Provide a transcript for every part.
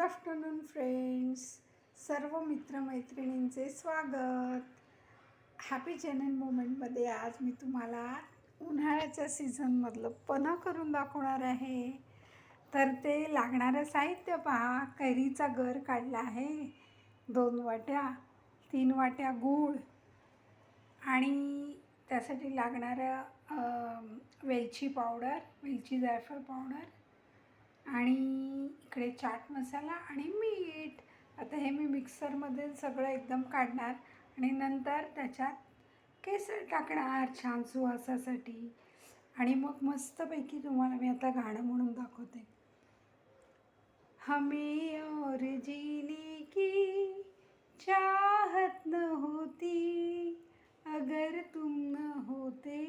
Afternoon friends, सर्व मित्रमैत्रिणींचे स्वागत. Happy channel मोमेंटमध्ये आज मी तुम्हाला उन्हाळ्याच्या सीझनमधलं पन्ह करून दाखवणार आहे. तर ते लागणारं साहित्य पहा. कैरीचा गर काढला आहे, 2 वाट्या, 3 वाट्या गूळ आणि त्यासाठी लागणारं वेलची पावडर, वेलची जायफळ पावडर आणि इकडे चाट मसाला आणि मीठ. आता हे मी मिक्सरमध्ये सगळं एकदम काढणार आणि नंतर त्याच्यात केसर टाकणार छान सुवासासाठी आणि मग मस्तपैकी तुम्हाला मी आता गाणं म्हणून दाखवते. हमें और जीने की चाहत न होती अगर तुम न होते,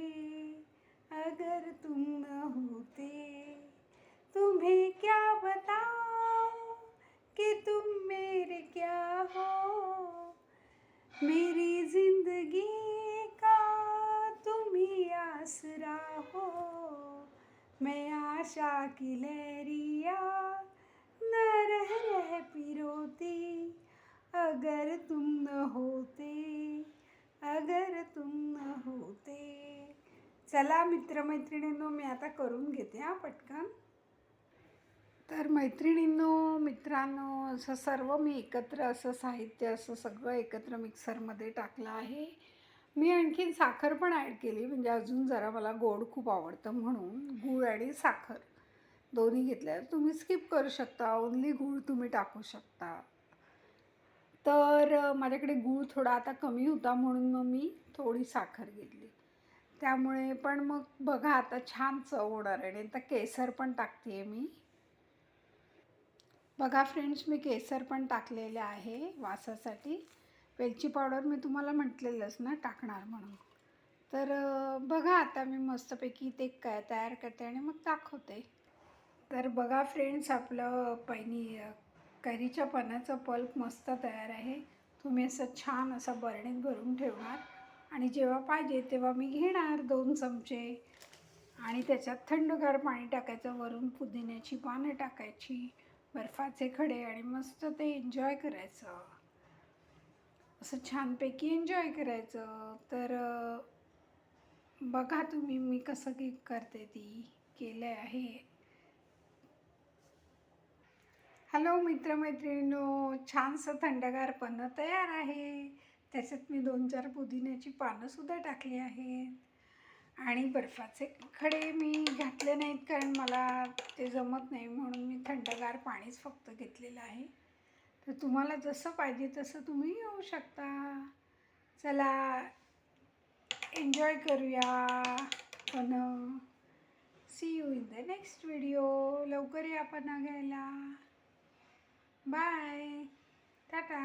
अगर तुम न होते. तुम्हें क्या बताऊं कि तुम मेरे क्या हो, मेरी जिंदगी का तुम ही आसरा हो. मैं आशा की लहरिया न रह रह पिरोती अगर तुम न होते, अगर तुम न होते. चला मित्रमैत्रिणींनो, मी आता करून घेते पटकन. तर मैत्रिणींनो, मित्रांनो, असं सर्व मी एकत्र असं साहित्य असं सगळं एकत्र मिक्सरमध्ये टाकलं आहे. मी आणखीन साखर पण ॲड केली, म्हणजे अजून जरा मला गोड खूप आवडतं म्हणून गूळ आणि साखर दोन्ही घेतल्या. तुम्ही स्किप करू शकता, ओन्ली गूळ तुम्ही टाकू शकता. तर माझ्याकडे गूळ थोडा आता कमी होता म्हणून मग मी थोडी साखर घेतली. त्यामुळे पण मग बघा आता छान चव होणार आहे. आणि आता केसर पण टाकते आहे मी. बघा फ्रेंड्स, मी केसर पण टाकलेले आहे वासासाठी. वेलची पावडर मी तुम्हाला म्हटलेलंच ना टाकणार म्हणून. तर बघा आता मी मस्तपैकी ते काय तयार करते आणि मग दाखवते. तर बघा फ्रेंड्स, आपलं कैरीच्या पानाचं पल्प मस्त तयार आहे. तुम्ही असं छान असं बरणीत भरून ठेवणार आणि जेव्हा पाहिजे तेव्हा मी घेणार 2 चमचे आणि त्याच्यात थंडगार पाणी टाकायचं, वरून पुदिन्याची पानं टाकायची, बर्फाचे खडे आणि मस्त ते एन्जॉय करायचं. असं छानपैकी एन्जॉय करायचं. तर बघा तुम्ही मी कसं करते ती केलं आहे. हॅलो मित्रमैत्रिणींनो, छानसं थंडगार पन्ह तयार आहे. त्याच्यात मी 2-4 पुदिन्याची पानंसुद्धा टाकली आहेत आणि बर्फाचे खडे मी घातले नाहीत कारण मला ते जमत नाही म्हणून मी थंडगार पाणीच फक्त घेतलेलं आहे. तर तुम्हाला जसं पाहिजे तसं तुम्ही येऊ शकता. चला एन्जॉय करूया पन्ह. See you in the next video. लवकर या पन्ह घ्यायला. बाय, टाटा.